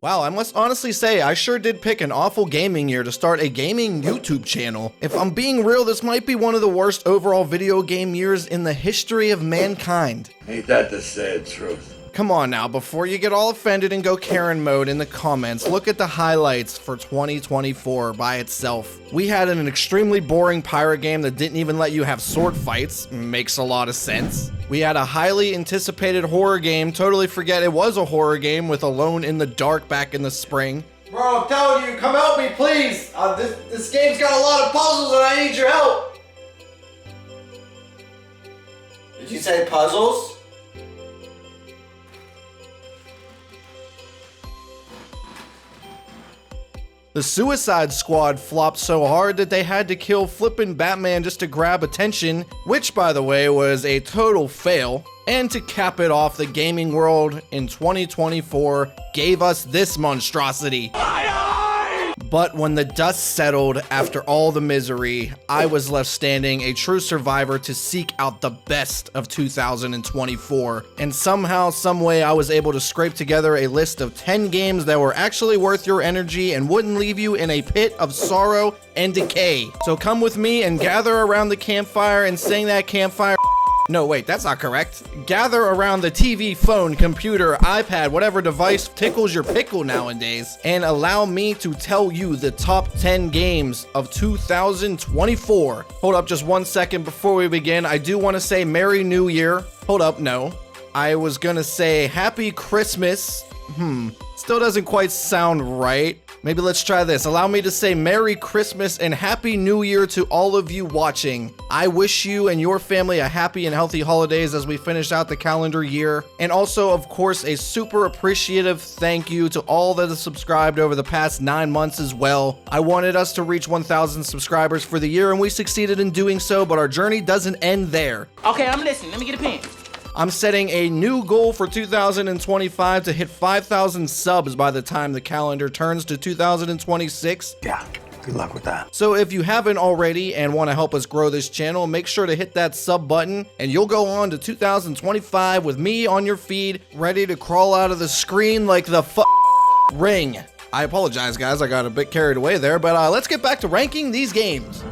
Wow, I must honestly say, I sure did pick an awful gaming year to start a gaming YouTube channel. If I'm being real, this might be one of the worst overall video game years in the history of mankind. Ain't that the sad truth? Come on now, before you get all offended and go Karen mode in the comments, look at the highlights for 2024 by itself. We had an extremely boring pirate game that didn't even let you have sword fights. Makes a lot of sense. We had a highly anticipated horror game, totally forget it was a horror game, with Alone in the Dark back in the spring. Bro, I'm telling you, come help me, please. This game's got a lot of puzzles and I need your help. Did you say puzzles? The Suicide Squad flopped so hard that they had to kill flippin' Batman just to grab attention, which by the way was a total fail. And to cap it off, the gaming world in 2024 gave us this monstrosity. But when the dust settled after all the misery, I was left standing, a true survivor, to seek out the best of 2024. And somehow, someway, I was able to scrape together a list of 10 games that were actually worth your energy and wouldn't leave you in a pit of sorrow and decay. So come with me and gather around the campfire and sing that campfire. No, wait, that's not correct. Gather around the TV, phone, computer, iPad, whatever device tickles your pickle nowadays, and allow me to tell you the top 10 games of 2024. Hold up just 1 second before we begin. I do want to say Merry New Year. Hold up, no. I was gonna say Happy Christmas. Still doesn't quite sound right. Maybe let's try this. Allow me to say Merry Christmas and Happy New Year to all of you watching. I wish you and your family a happy and healthy holidays as we finish out the calendar year. And also, of course, a super appreciative thank you to all that have subscribed over the past 9 months as well. I wanted us to reach 1,000 subscribers for the year and we succeeded in doing so, but our journey doesn't end there. Okay, I'm listening. Let me get a pen. I'm setting a new goal for 2025 to hit 5,000 subs by the time the calendar turns to 2026. Yeah, good luck with that. So if you haven't already and want to help us grow this channel, make sure to hit that sub button and you'll go on to 2025 with me on your feed, ready to crawl out of the screen like the ring. I apologize, guys. I got a bit carried away there, but let's get back to ranking these games.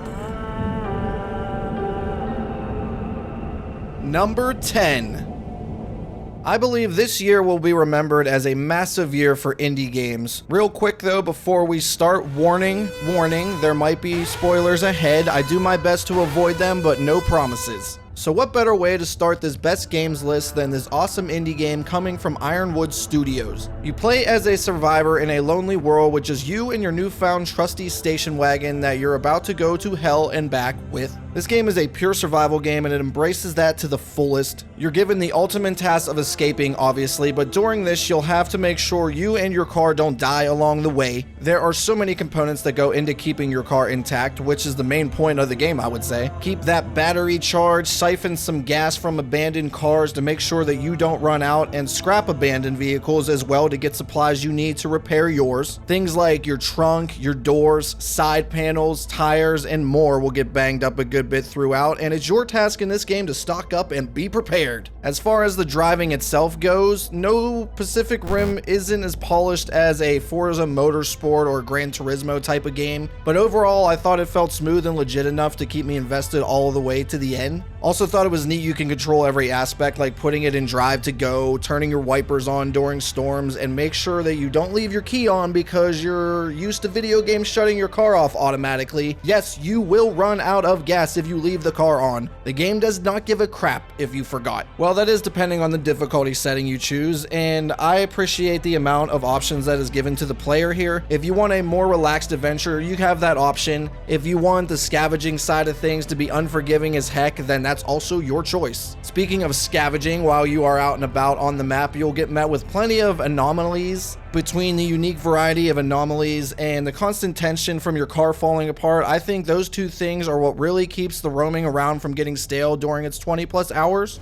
Number 10. I believe this year will be remembered as a massive year for indie games. Real quick though, before we start, warning, there might be spoilers ahead. I do my best to avoid them, but no promises. So what better way to start this best games list than this awesome indie game coming from Ironwood Studios. You play as a survivor in a lonely world, which is you and your newfound trusty station wagon that you're about to go to hell and back with. This game is a pure survival game and it embraces that to the fullest. You're given the ultimate task of escaping, obviously, but during this you'll have to make sure you and your car don't die along the way. There are so many components that go into keeping your car intact, which is the main point of the game, I would say. Keep that battery charged, siphon some gas from abandoned cars to make sure that you don't run out, and scrap abandoned vehicles as well to get supplies you need to repair yours. Things like your trunk, your doors, side panels, tires, and more will get banged up a good bit throughout, and it's your task in this game to stock up and be prepared. As far as the driving itself goes, no, Pacific Rim isn't as polished as a Forza Motorsport or Gran Turismo type of game, but overall I thought it felt smooth and legit enough to keep me invested all the way to the end. Also thought it was neat you can control every aspect, like putting it in drive to go, turning your wipers on during storms, and make sure that you don't leave your key on because you're used to video games shutting your car off automatically. Yes, you will run out of gas if you leave the car on. The game does not give a crap if you forgot. Well, that is depending on the difficulty setting you choose, and I appreciate the amount of options that is given to the player here. If you want a more relaxed adventure, you have that option. If you want the scavenging side of things to be unforgiving as heck, then that's also your choice. Speaking of scavenging, while you are out and about on the map, you'll get met with plenty of anomalies. Between the unique variety of anomalies and the constant tension from your car falling apart, I think those two things are what really keeps the roaming around from getting stale during its 20+ hours.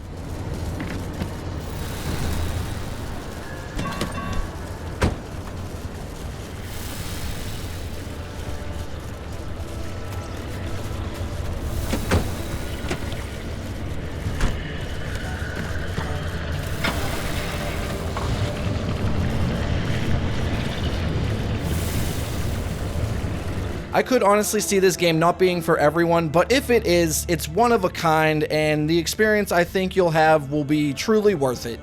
I could honestly see this game not being for everyone, but if it is, it's one of a kind, and the experience I think you'll have will be truly worth it.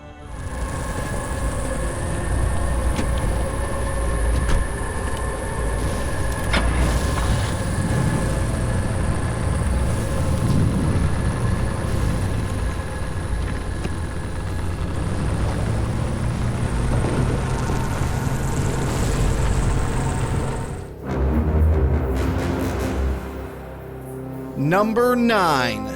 Number 9.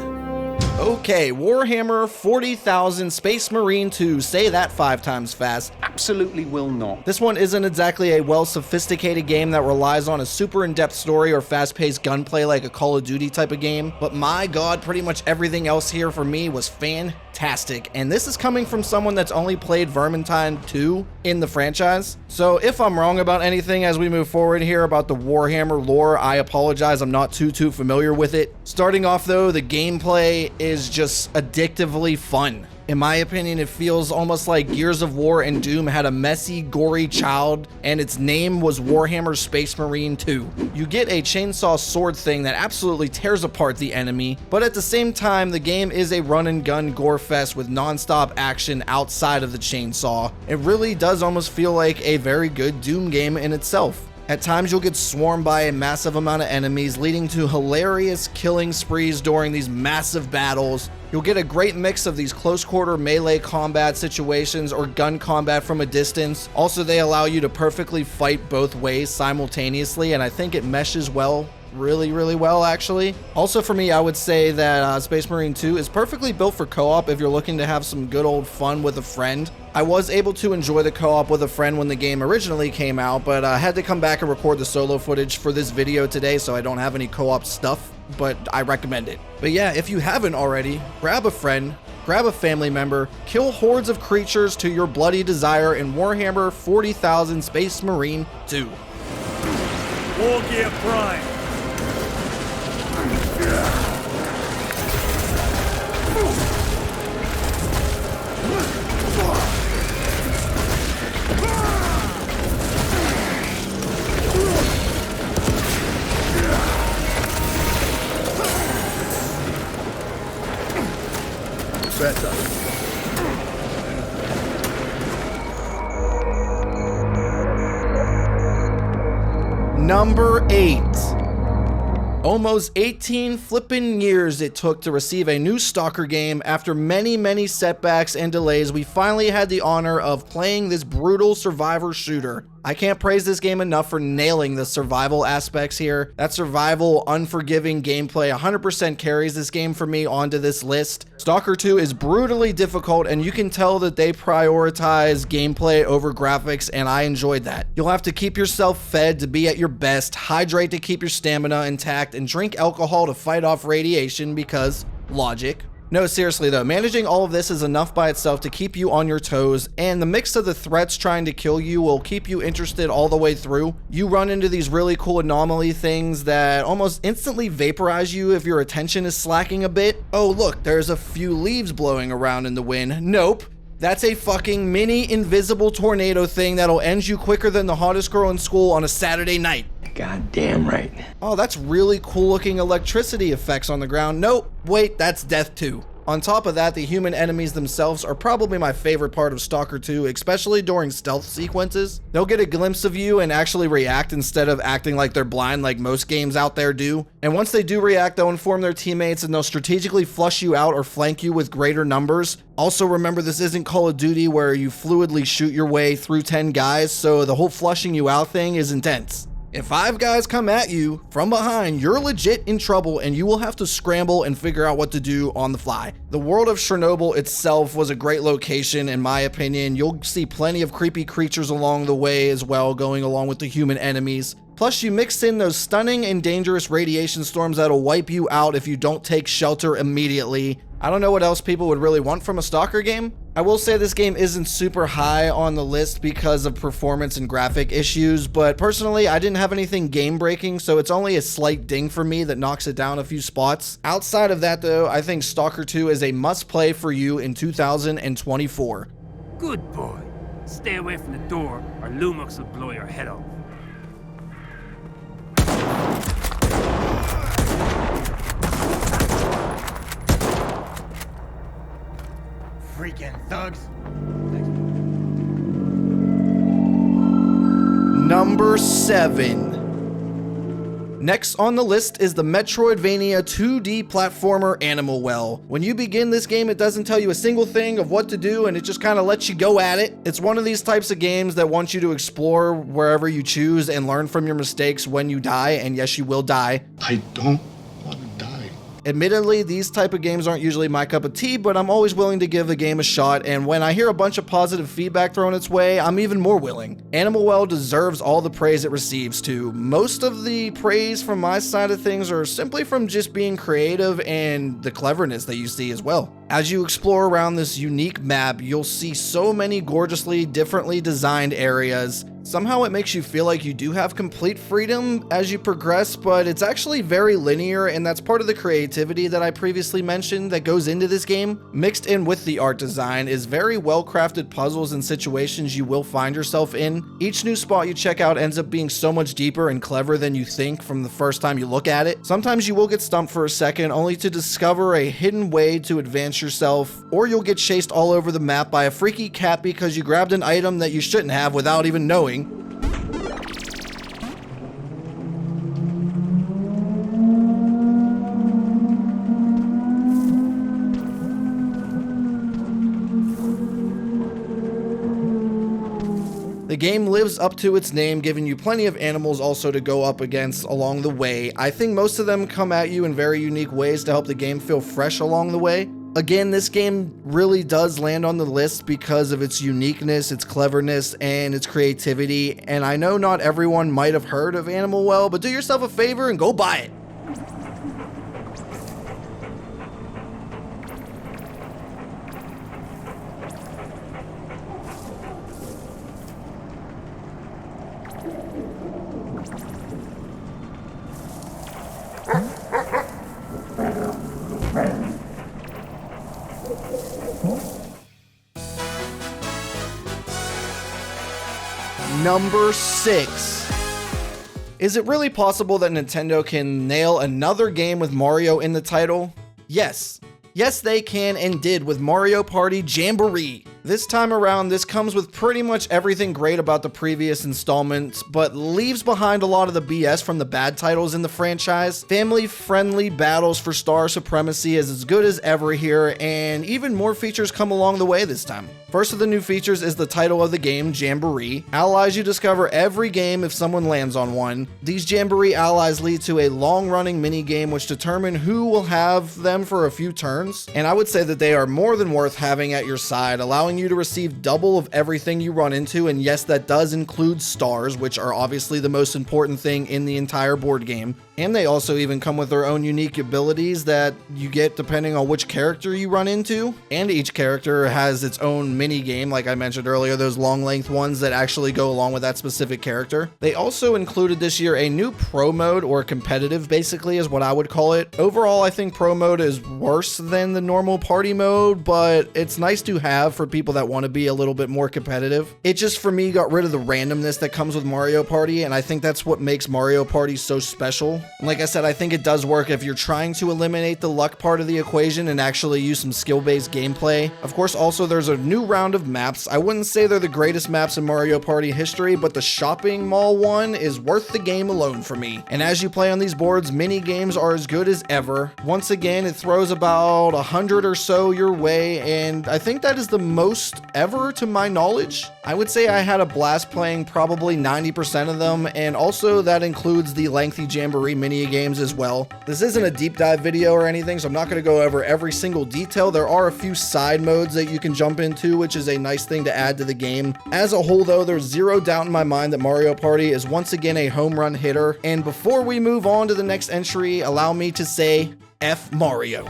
Okay, Warhammer 40,000 Space Marine 2. Say that 5 times fast. Absolutely will not. This one isn't exactly a well-sophisticated game that relies on a super in-depth story or fast-paced gunplay like a Call of Duty type of game, but my god, pretty much everything else here for me was fantastic, and this is coming from someone that's only played Vermintide 2 in the franchise. So if I'm wrong about anything as we move forward here about the Warhammer lore, I apologize, I'm not too familiar with it. Starting off though, the gameplay is just addictively fun. In my opinion, it feels almost like Gears of War and Doom had a messy, gory child, and its name was Warhammer Space Marine 2. You get a chainsaw sword thing that absolutely tears apart the enemy, but at the same time, the game is a run and gun gore fest with non-stop action outside of the chainsaw. It really does almost feel like a very good Doom game in itself. At times you'll get swarmed by a massive amount of enemies, leading to hilarious killing sprees during these massive battles. You'll get a great mix of these close quarter melee combat situations or gun combat from a distance. Also, they allow you to perfectly fight both ways simultaneously, and I think it meshes well. Really well, actually. Also for me, I would say that Space Marine 2 is perfectly built for co-op if you're looking to have some good old fun with a friend. I was able to enjoy the co-op with a friend when the game originally came out, but I had to come back and record the solo footage for this video today, so I don't have any co-op stuff, but I recommend it. But yeah, if you haven't already, grab a friend, grab a family member, kill hordes of creatures to your bloody desire in Warhammer 40,000 Space Marine 2. War Gear Prime. Better. Number 8. Almost 18 flippin' years it took to receive a new Stalker game. After many setbacks and delays, we finally had the honor of playing this brutal survivor shooter. I can't praise this game enough for nailing the survival aspects here. That survival, unforgiving gameplay 100% carries this game for me onto this list. Stalker 2 is brutally difficult, and you can tell that they prioritize gameplay over graphics, and I enjoyed that. You'll have to keep yourself fed to be at your best, hydrate to keep your stamina intact, and drink alcohol to fight off radiation because logic. No, seriously though, managing all of this is enough by itself to keep you on your toes, and the mix of the threats trying to kill you will keep you interested all the way through. You run into these really cool anomaly things that almost instantly vaporize you if your attention is slacking a bit. Oh look, there's a few leaves blowing around in the wind. Nope. That's a fucking mini invisible tornado thing that'll end you quicker than the hottest girl in school on a Saturday night. Goddamn right. Oh, that's really cool looking electricity effects on the ground. Nope, wait, that's death too. On top of that, the human enemies themselves are probably my favorite part of Stalker 2, especially during stealth sequences. They'll get a glimpse of you and actually react instead of acting like they're blind like most games out there do. And once they do react, they'll inform their teammates and they'll strategically flush you out or flank you with greater numbers. Also remember, this isn't Call of Duty where you fluidly shoot your way through 10 guys, so the whole flushing you out thing is intense. If 5 guys come at you from behind, you're legit in trouble and you will have to scramble and figure out what to do on the fly. The world of Chernobyl itself was a great location in my opinion. You'll see plenty of creepy creatures along the way as well, going along with the human enemies. Plus you mix in those stunning and dangerous radiation storms that'll wipe you out if you don't take shelter immediately. I don't know what else people would really want from a Stalker game. I will say this game isn't super high on the list because of performance and graphic issues, but personally I didn't have anything game breaking, so it's only a slight ding for me that knocks it down a few spots. Outside of that though, I think Stalker 2 is a must play for you in 2024. Good boy. Stay away from the door or Lumux will blow your head off. Freaking thugs. Number 7. Next on the list is the Metroidvania 2D platformer Animal Well. When you begin this game, it doesn't tell you a single thing of what to do, and it just kind of lets you go at it. It's one of these types of games that wants you to explore wherever you choose and learn from your mistakes when you die, and yes, you will die. I don't want to die. Admittedly, these type of games aren't usually my cup of tea, but I'm always willing to give a game a shot, and when I hear a bunch of positive feedback thrown its way, I'm even more willing. Animal Well deserves all the praise it receives too. Most of the praise from my side of things are simply from just being creative and the cleverness that you see as well. As you explore around this unique map, you'll see so many gorgeously differently designed areas. Somehow it makes you feel like you do have complete freedom as you progress, but it's actually very linear, and that's part of the creativity that I previously mentioned that goes into this game. Mixed in with the art design is very well-crafted puzzles and situations you will find yourself in. Each new spot you check out ends up being so much deeper and clever than you think from the first time you look at it. Sometimes you will get stumped for a second only to discover a hidden way to advance yourself, or you'll get chased all over the map by a freaky cat because you grabbed an item that you shouldn't have without even knowing. The game lives up to its name, giving you plenty of animals also to go up against along the way. I think most of them come at you in very unique ways to help the game feel fresh along the way. Again, this game really does land on the list because of its uniqueness, its cleverness, and its creativity. And I know not everyone might have heard of Animal Well, but do yourself a favor and go buy it. Number 6. Is it really possible that Nintendo can nail another game with Mario in the title? Yes. Yes, they can and did with Mario Party Jamboree. This time around, this comes with pretty much everything great about the previous installments, but leaves behind a lot of the BS from the bad titles in the franchise. Family-friendly battles for star supremacy is as good as ever here, and even more features come along the way this time. First of the new features is the title of the game, Jamboree. Allies you discover every game if someone lands on one. These Jamboree allies lead to a long-running mini-game which determine who will have them for a few turns, and I would say that they are more than worth having at your side, allowing you to receive double of everything you run into, and yes, that does include stars, which are obviously the most important thing in the entire board game. And they also even come with their own unique abilities that you get depending on which character you run into. And each character has its own mini game, like I mentioned earlier, those long length ones that actually go along with that specific character. They also included this year a new pro mode, or competitive basically is what I would call it. Overall, I think pro mode is worse than the normal party mode, but it's nice to have for people that want to be a little bit more competitive. It just, for me, got rid of the randomness that comes with Mario Party, and I think that's what makes Mario Party so special. And like I said, I think it does work if you're trying to eliminate the luck part of the equation and actually use some skill-based gameplay. Of course, also there's a new round of maps. I wouldn't say they're the greatest maps in Mario Party history, but the shopping mall one is worth the game alone for me. And as you play on these boards, mini games are as good as ever. Once again, it throws about 100 or so your way, and I think that is the most ever to my knowledge. I would say I had a blast playing probably 90% of them, and also that includes the lengthy Jamboree mini games as well. This isn't a deep dive video or anything, so I'm not going to go over every single detail. There are a few side modes that you can jump into, which is a nice thing to add to the game. As a whole though, there's zero doubt in my mind that Mario Party is once again a home run hitter. And before we move on to the next entry, allow me to say F Mario.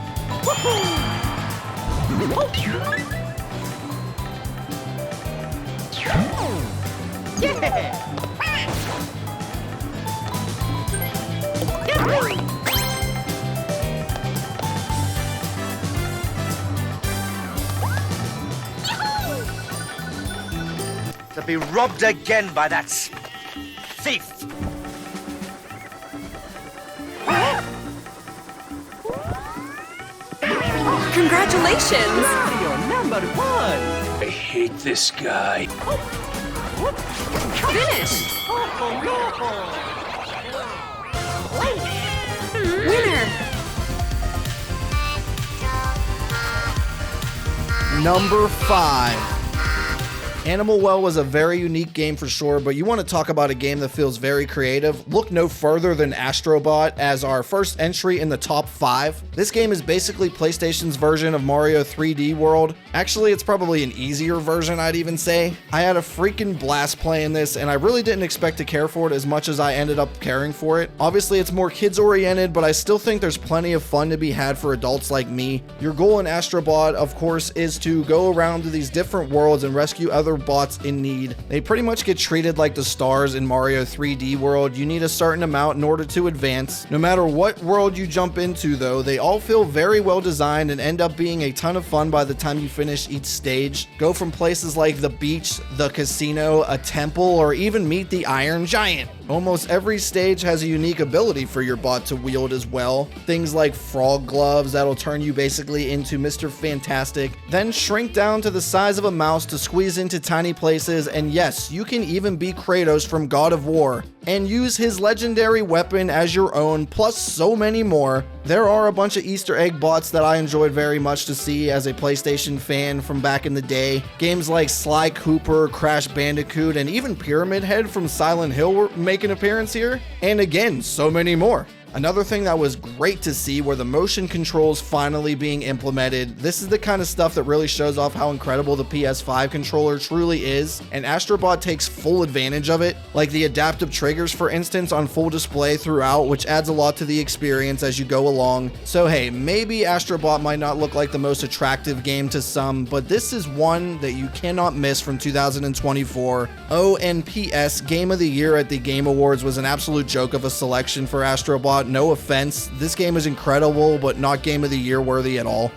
To be robbed again by that thief. Congratulations! You're number one. I hate this guy. Finish! Winner! Number 5. Animal Well was a very unique game for sure, but you want to talk about a game that feels very creative? Look no further than Astrobot as our first entry in the top 5. This game is basically PlayStation's version of Mario 3D World. Actually, it's probably an easier version, I'd even say. I had a freaking blast playing this, and I really didn't expect to care for it as much as I ended up caring for it. Obviously, it's more kids-oriented, but I still think there's plenty of fun to be had for adults like me. Your goal in Astrobot, of course, is to go around to these different worlds and rescue other bots in need. They pretty much get treated like the stars in Mario 3D World. You need a certain amount in order to advance. No matter what world you jump into though, they all feel very well designed and end up being a ton of fun by the time you finish each stage. Go from places like the beach, the casino, a temple, or even meet the Iron Giant. Almost every stage has a unique ability for your bot to wield as well. Things like frog gloves that'll turn you basically into Mr. Fantastic, then shrink down to the size of a mouse to squeeze into tiny places, and yes, you can even be Kratos from God of War and use his legendary weapon as your own, plus so many more. There are a bunch of Easter egg bots that I enjoyed very much to see as a PlayStation fan from back in the day. Games like Sly Cooper, Crash Bandicoot, and even Pyramid Head from Silent Hill make an appearance here. And again, so many more. Another thing that was great to see were the motion controls finally being implemented. This is the kind of stuff that really shows off how incredible the PS5 controller truly is, and Astrobot takes full advantage of it, like the adaptive triggers for instance on full display throughout, which adds a lot to the experience as you go along. So hey, maybe Astrobot might not look like the most attractive game to some, but this is one that you cannot miss from 2024. Oh, and PS, Game of the Year at the Game Awards was an absolute joke of a selection for Astrobot. No offense, this game is incredible, but not Game of the Year worthy at all.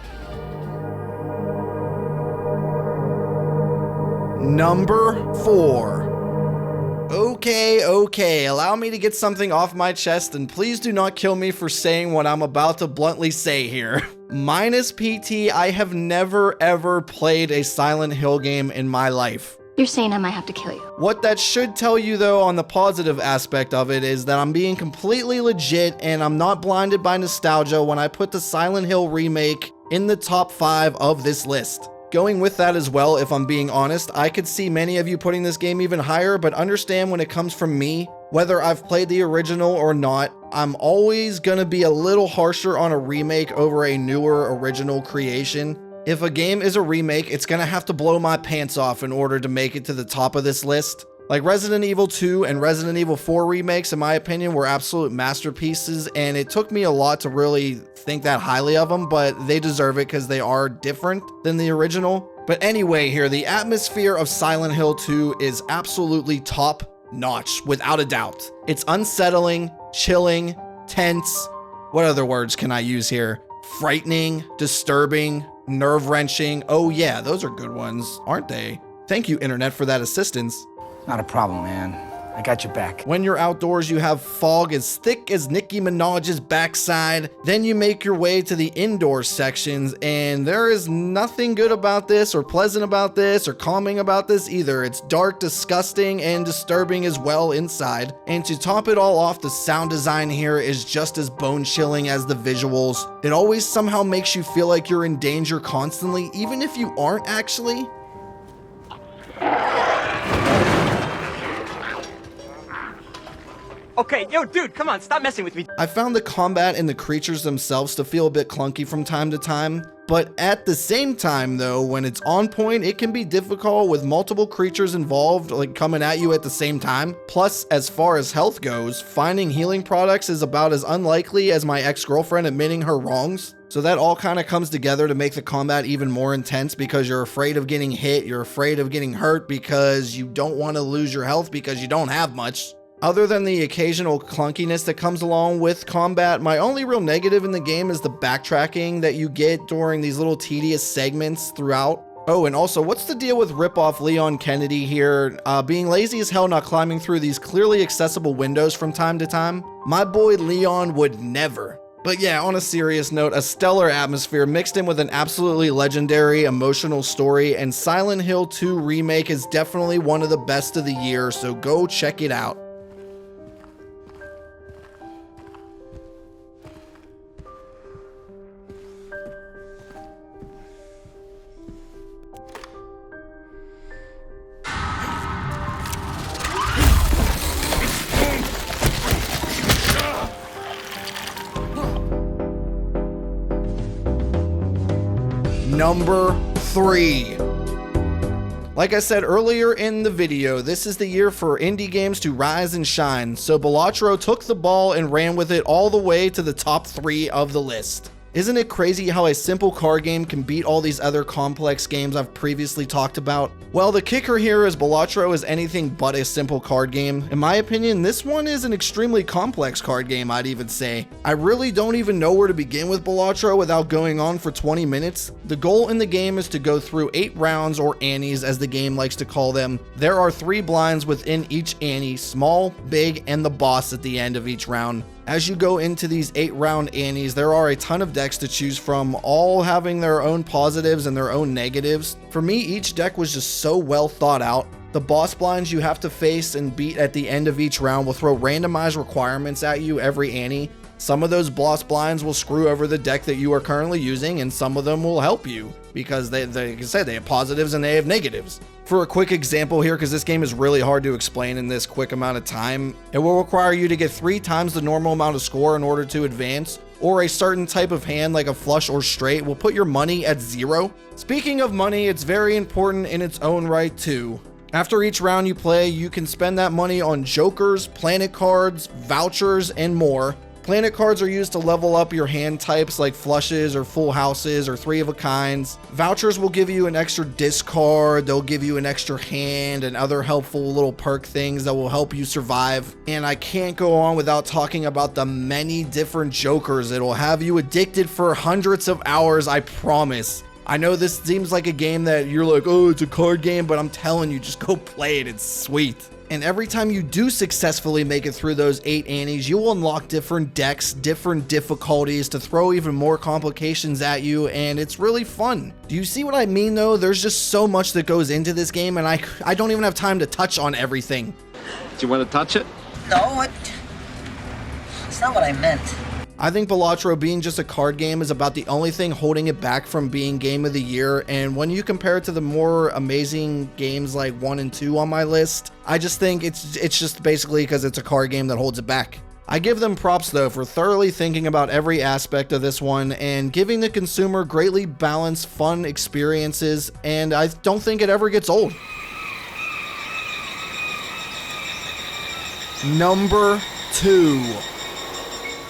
Number 4. Okay, allow me to get something off my chest, and please do not kill me for saying what I'm about to bluntly say here. Minus PT, I have never ever played a Silent Hill game in my life. You're saying I might have to kill you. What that should tell you though on the positive aspect of it is that I'm being completely legit and I'm not blinded by nostalgia when I put the Silent Hill remake in the top 5 of this list. Going with that as well, if I'm being honest, I could see many of you putting this game even higher, but understand when it comes from me, whether I've played the original or not, I'm always gonna be a little harsher on a remake over a newer original creation. If a game is a remake, it's gonna have to blow my pants off in order to make it to the top of this list. Like Resident Evil 2 and Resident Evil 4 remakes, in my opinion, were absolute masterpieces, and it took me a lot to really think that highly of them, but they deserve it because they are different than the original. But anyway here, the atmosphere of Silent Hill 2 is absolutely top notch, without a doubt. It's unsettling, chilling, tense. What other words can I use here? Frightening, disturbing, nerve-wracking. Oh yeah, those are good ones, aren't they? Thank you, internet, for that assistance. Not a problem, man. I got your back. When you're outdoors, you have fog as thick as Nicki Minaj's backside. Then you make your way to the indoor sections, and there is nothing good about this, or pleasant about this, or calming about this either. It's dark, disgusting, and disturbing as well inside. And to top it all off, the sound design here is just as bone-chilling as the visuals. It always somehow makes you feel like you're in danger constantly, even if you aren't actually. Okay, yo, dude, come on, stop messing with me. I found the combat and the creatures themselves to feel a bit clunky from time to time, but at the same time though, when it's on point, it can be difficult with multiple creatures involved, like coming at you at the same time. Plus, as far as health goes, finding healing products is about as unlikely as my ex-girlfriend admitting her wrongs. So that all kind of comes together to make the combat even more intense because you're afraid of getting hit, you're afraid of getting hurt because you don't want to lose your health because you don't have much. Other than the occasional clunkiness that comes along with combat, my only real negative in the game is the backtracking that you get during these little tedious segments throughout. Oh, and also, what's the deal with rip-off Leon Kennedy here? Being lazy as hell, not climbing through these clearly accessible windows from time to time? My boy Leon would never, But yeah, on a serious note, a stellar atmosphere mixed in with an absolutely legendary emotional story, and Silent Hill 2 Remake is definitely one of the best of the year, so go check it out. Number 3. Like I said earlier in the video, this is the year for indie games to rise and shine, so Balatro took the ball and ran with it all the way to the top 3 of the list. Isn't it crazy how a simple card game can beat all these other complex games I've previously talked about? Well, the kicker here is Balatro is anything but a simple card game. In my opinion, this one is an extremely complex card game, I'd even say. I really don't even know where to begin with Balatro without going on for 20 minutes. The goal in the game is to go through 8 rounds, or annies as the game likes to call them. There are 3 blinds within each annie, small, big, and the boss at the end of each round. As you go into these 8-round annies, there are a ton of decks to choose from, all having their own positives and their own negatives. For me, each deck was just so well thought out. The boss blinds you have to face and beat at the end of each round will throw randomized requirements at you every annie. Some of those boss blinds will screw over the deck that you are currently using, and some of them will help you because they like I said, they have positives and they have negatives. For a quick example here, because this game is really hard to explain in this quick amount of time, it will require you to get 3 times the normal amount of score in order to advance, or a certain type of hand like a flush or straight will put your money at 0. Speaking of money, it's very important in its own right too. After each round you play, you can spend that money on jokers, planet cards, vouchers, and more. Planet cards are used to level up your hand types like flushes or full houses or 3 of a kinds. Vouchers will give you an extra discard, they'll give you an extra hand and other helpful little perk things that will help you survive. And I can't go on without talking about the many different jokers. It'll have you addicted for hundreds of hours, I promise. I know this seems like a game that you're like, oh, it's a card game, but I'm telling you, just go play it, it's sweet. And every time you do successfully make it through those 8 annies, you will unlock different decks, different difficulties to throw even more complications at you, and it's really fun. Do you see what I mean though? There's just so much that goes into this game, and I don't even have time to touch on everything. Do you want to touch it? No, it's not what I meant. I think Balatro being just a card game is about the only thing holding it back from being game of the year, and when you compare it to the more amazing games like 1 and 2 on my list, I just think it's just basically because it's a card game that holds it back. I give them props though for thoroughly thinking about every aspect of this one and giving the consumer greatly balanced, fun experiences, and I don't think it ever gets old. Number 2.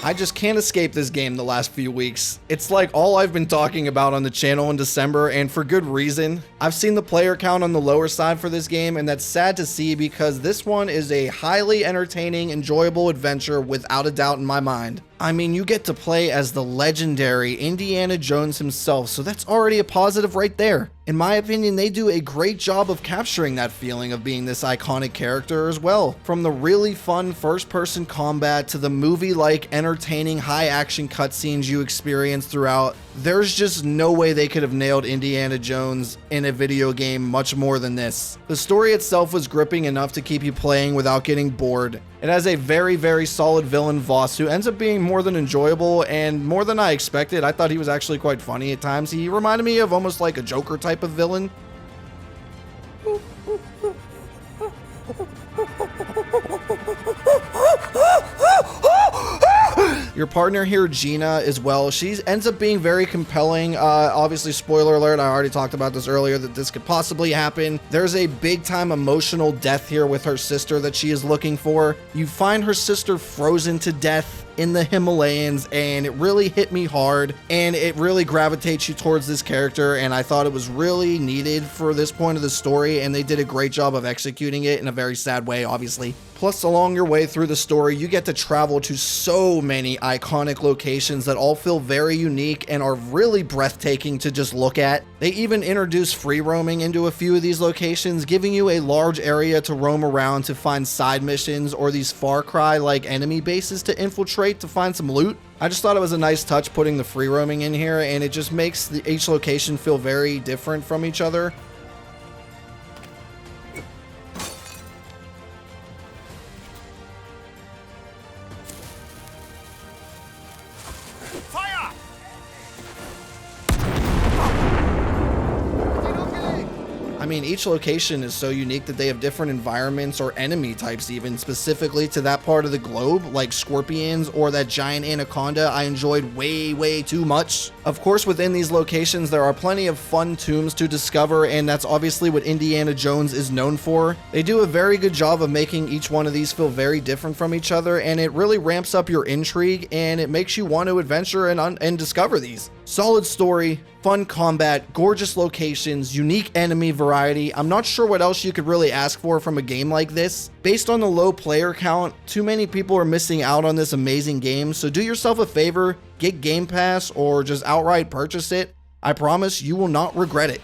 I just can't escape this game the last few weeks. It's like all I've been talking about on the channel in December, and for good reason. I've seen the player count on the lower side for this game, and that's sad to see because this one is a highly entertaining, enjoyable adventure without a doubt in my mind. I mean, you get to play as the legendary Indiana Jones himself, so that's already a positive right there. In my opinion, they do a great job of capturing that feeling of being this iconic character as well. From the really fun first-person combat to the movie-like entertaining high-action cutscenes you experience throughout, there's just no way they could have nailed Indiana Jones in a video game much more than this. The story itself was gripping enough to keep you playing without getting bored. It has a very, very solid villain, Voss, who ends up being more than enjoyable and more than I expected. I thought he was actually quite funny at times. He reminded me of almost like a Joker type of villain. Your partner here, Gina, as well, she ends up being very compelling. Obviously, spoiler alert, I already talked about this earlier, that this could possibly happen. There's a big time emotional death here with her sister that she is looking for. You find her sister frozen to death in the Himalayas, and it really hit me hard, and it really gravitates you towards this character, and I thought it was really needed for this point of the story, and they did a great job of executing it in a very sad way, obviously. Plus, along your way through the story, you get to travel to so many iconic locations that all feel very unique and are really breathtaking to just look at. They even introduce free roaming into a few of these locations, giving you a large area to roam around to find side missions or these Far Cry-like enemy bases to infiltrate. rate to find some loot. I just thought it was a nice touch putting the free roaming in here, and it just makes each location feel very different from each other. I mean, each location is so unique that they have different environments or enemy types even specifically to that part of the globe, like scorpions or that giant anaconda I enjoyed way too much. Of course, within these locations, there are plenty of fun tombs to discover, and that's obviously what Indiana Jones is known for. They do a very good job of making each one of these feel very different from each other, and it really ramps up your intrigue, and it makes you want to adventure and discover these. Solid story, fun combat, gorgeous locations, unique enemy variety. I'm not sure what else you could really ask for from a game like this. Based on the low player count, too many people are missing out on this amazing game, so do yourself a favor, get Game Pass or just outright purchase it. I promise you will not regret it.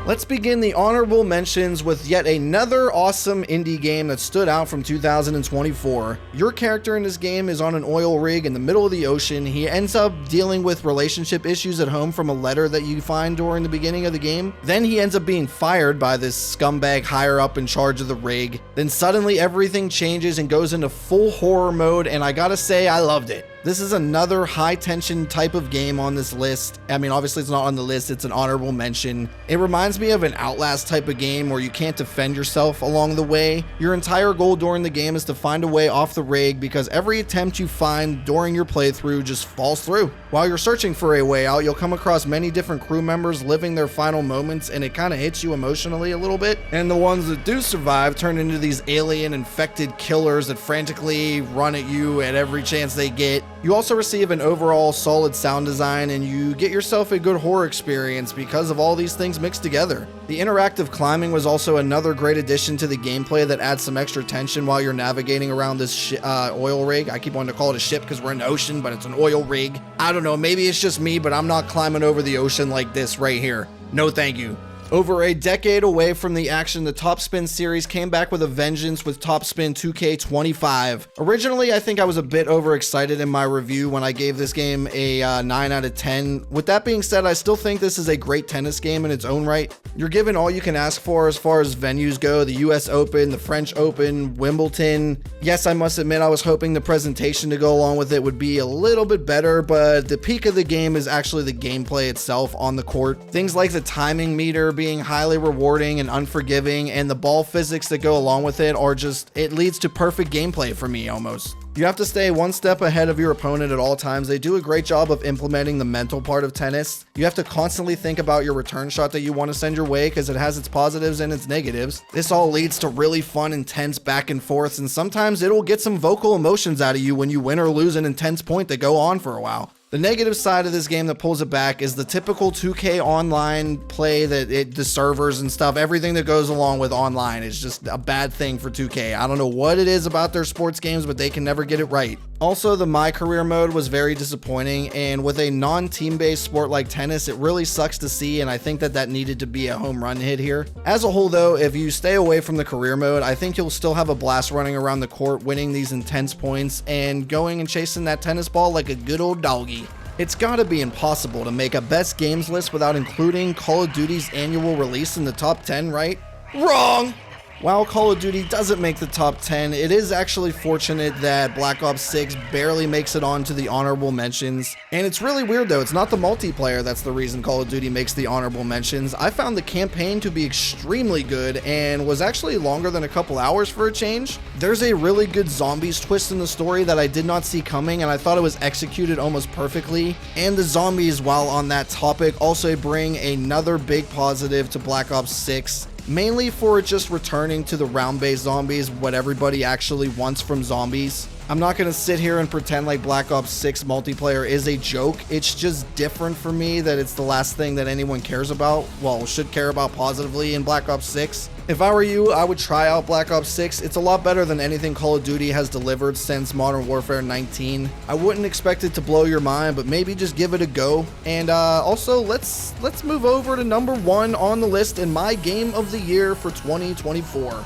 Let's begin the honorable mentions with yet another awesome indie game that stood out from 2024. Your character in this game is on an oil rig in the middle of the ocean. He ends up dealing with relationship issues at home from a letter that you find during the beginning of the game. Then he ends up being fired by this scumbag higher up in charge of the rig. Then suddenly everything changes and goes into full horror mode, and I gotta say, I loved it. This is another high tension type of game on this list. I mean, obviously it's not on the list, it's an honorable mention. It reminds me of an Outlast type of game where you can't defend yourself along the way. Your entire goal during the game is to find a way off the rig because every attempt you find during your playthrough just falls through. While you're searching for a way out, you'll come across many different crew members living their final moments, and it kind of hits you emotionally a little bit. And the ones that do survive turn into these alien infected killers that frantically run at you at every chance they get. You also receive an overall solid sound design, and you get yourself a good horror experience because of all these things mixed together. The interactive climbing was also another great addition to the gameplay that adds some extra tension while you're navigating around this oil rig. I keep wanting to call it a ship because we're in the ocean, but it's an oil rig. I don't know, maybe it's just me, but I'm not climbing over the ocean like this right here. No thank you. Over a decade away from the action, the Top Spin series came back with a vengeance with Top Spin 2K25. Originally, I think I was a bit overexcited in my review when I gave this game a 9 out of 10. With that being said, I still think this is a great tennis game in its own right. You're given all you can ask for as far as venues go, the US Open, the French Open, Wimbledon. Yes, I must admit I was hoping the presentation to go along with it would be a little bit better, but the peak of the game is actually the gameplay itself on the court. Things like the timing meter being highly rewarding and unforgiving, and the ball physics that go along with it are just, it leads to perfect gameplay for me almost. You have to stay one step ahead of your opponent at all times. They do a great job of implementing the mental part of tennis. You have to constantly think about your return shot that you want to send your way because it has its positives and its negatives. This all leads to really fun, intense back and forths, and sometimes it'll get some vocal emotions out of you when you win or lose an intense point that go on for a while. The negative side of this game that pulls it back is the typical 2K online play that the servers and stuff, everything that goes along with online is just a bad thing for 2K. I don't know what it is about their sports games, but they can never get it right. Also, the My Career mode was very disappointing, and with a non-team-based sport like tennis, it really sucks to see, and I think that needed to be a home run hit here. As a whole though, if you stay away from the career mode, I think you'll still have a blast running around the court, winning these intense points, and going and chasing that tennis ball like a good old doggy. It's gotta be impossible to make a best games list without including Call of Duty's annual release in the top 10, right? Wrong! While Call of Duty doesn't make the top 10, it is actually fortunate that Black Ops 6 barely makes it onto the honorable mentions. And it's really weird though, it's not the multiplayer that's the reason Call of Duty makes the honorable mentions. I found the campaign to be extremely good and was actually longer than a couple hours for a change. There's a really good zombies twist in the story that I did not see coming, and I thought it was executed almost perfectly. And the zombies, while on that topic, also bring another big positive to Black Ops 6. Mainly for just returning to the round-based zombies, what everybody actually wants from zombies. I'm not going to sit here and pretend like Black Ops 6 multiplayer is a joke. It's just different for me that it's the last thing that anyone cares about. Well, should care about positively in Black Ops 6. If I were you, I would try out Black Ops 6. It's a lot better than anything Call of Duty has delivered since Modern Warfare 19. I wouldn't expect it to blow your mind, but maybe just give it a go. And also, let's move over to number 1 on the list in my game of the year for 2024.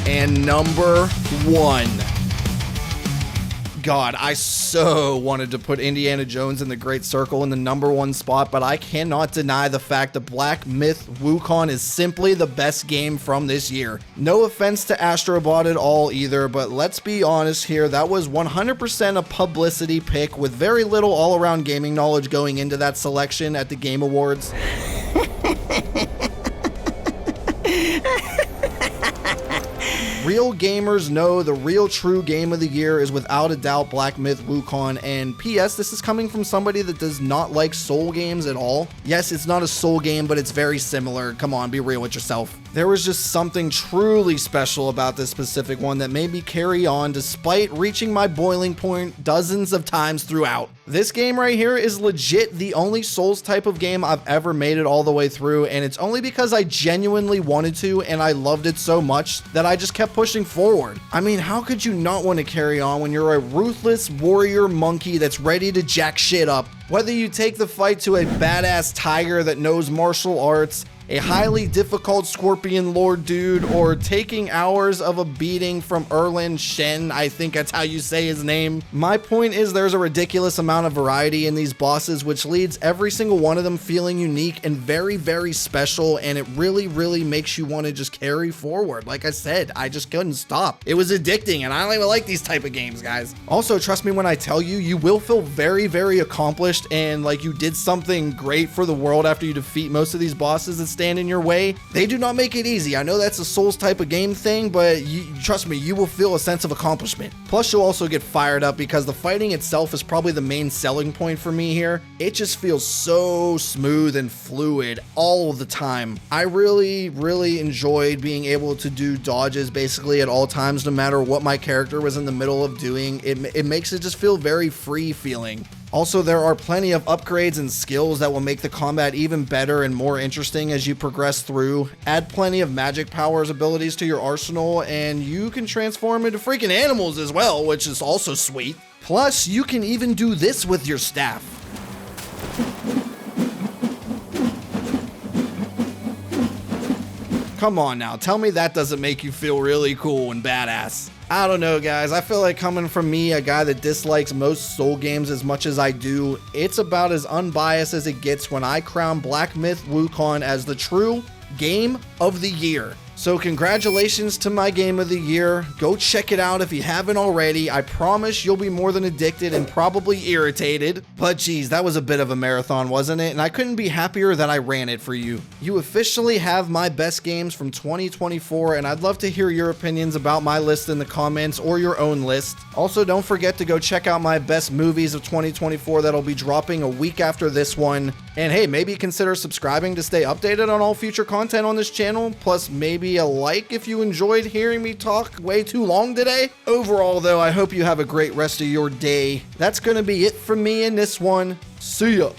And number 1. God, I so wanted to put Indiana Jones in the Great Circle in the number 1 spot, but I cannot deny the fact that Black Myth Wukong is simply the best game from this year. No offense to Astrobot at all either, but let's be honest here, that was 100% a publicity pick with very little all-around gaming knowledge going into that selection at the Game Awards. Real gamers know the real true game of the year is without a doubt Black Myth Wukong, and P.S. this is coming from somebody that does not like Soul games at all. Yes, it's not a Soul game, but it's very similar. Come on, be real with yourself. There was just something truly special about this specific one that made me carry on despite reaching my boiling point dozens of times throughout. This game right here is legit the only Souls type of game I've ever made it all the way through, and it's only because I genuinely wanted to and I loved it so much that I just kept pushing forward. I mean, how could you not want to carry on when you're a ruthless warrior monkey that's ready to jack shit up? Whether you take the fight to a badass tiger that knows martial arts, a highly difficult Scorpion Lord dude, or taking hours of a beating from Erlin Shen, I think that's how you say his name. My point is there's a ridiculous amount of variety in these bosses, which leads every single one of them feeling unique and very, very special, and it really, really makes you want to just carry forward. Like I said, I just couldn't stop. It was addicting, and I don't even like these type of games, guys. Also, trust me when I tell you, you will feel very, very accomplished and like you did something great for the world after you defeat most of these bosses that stand in your way. They do not make it easy. I know that's a Souls type of game thing, but trust me, you will feel a sense of accomplishment. Plus, you'll also get fired up because the fighting itself is probably the main selling point for me here. It just feels so smooth and fluid all of the time. I really, really enjoyed being able to do dodges basically at all times, no matter what my character was in the middle of doing. It makes it just feel very free feeling. Also, there are plenty of upgrades and skills that will make the combat even better and more interesting as you progress through. Add plenty of magic powers abilities to your arsenal, and you can transform into freaking animals as well, which is also sweet. Plus, you can even do this with your staff. Come on now, tell me that doesn't make you feel really cool and badass. I don't know, guys. I feel like coming from me, a guy that dislikes most Soul games as much as I do, it's about as unbiased as it gets when I crown Black Myth Wukong as the true game of the year. So congratulations to my game of the year. Go check it out if you haven't already. I promise you'll be more than addicted and probably irritated. But geez, that was a bit of a marathon, wasn't it? And I couldn't be happier that I ran it for you. You officially have my best games from 2024, and I'd love to hear your opinions about my list in the comments or your own list. Also, don't forget to go check out my best movies of 2024 that'll be dropping a week after this one. And hey, maybe consider subscribing to stay updated on all future content on this channel, plus maybe a like if you enjoyed hearing me talk way too long today. Overall though, I hope you have a great rest of your day. That's gonna be it from me in this one. See ya.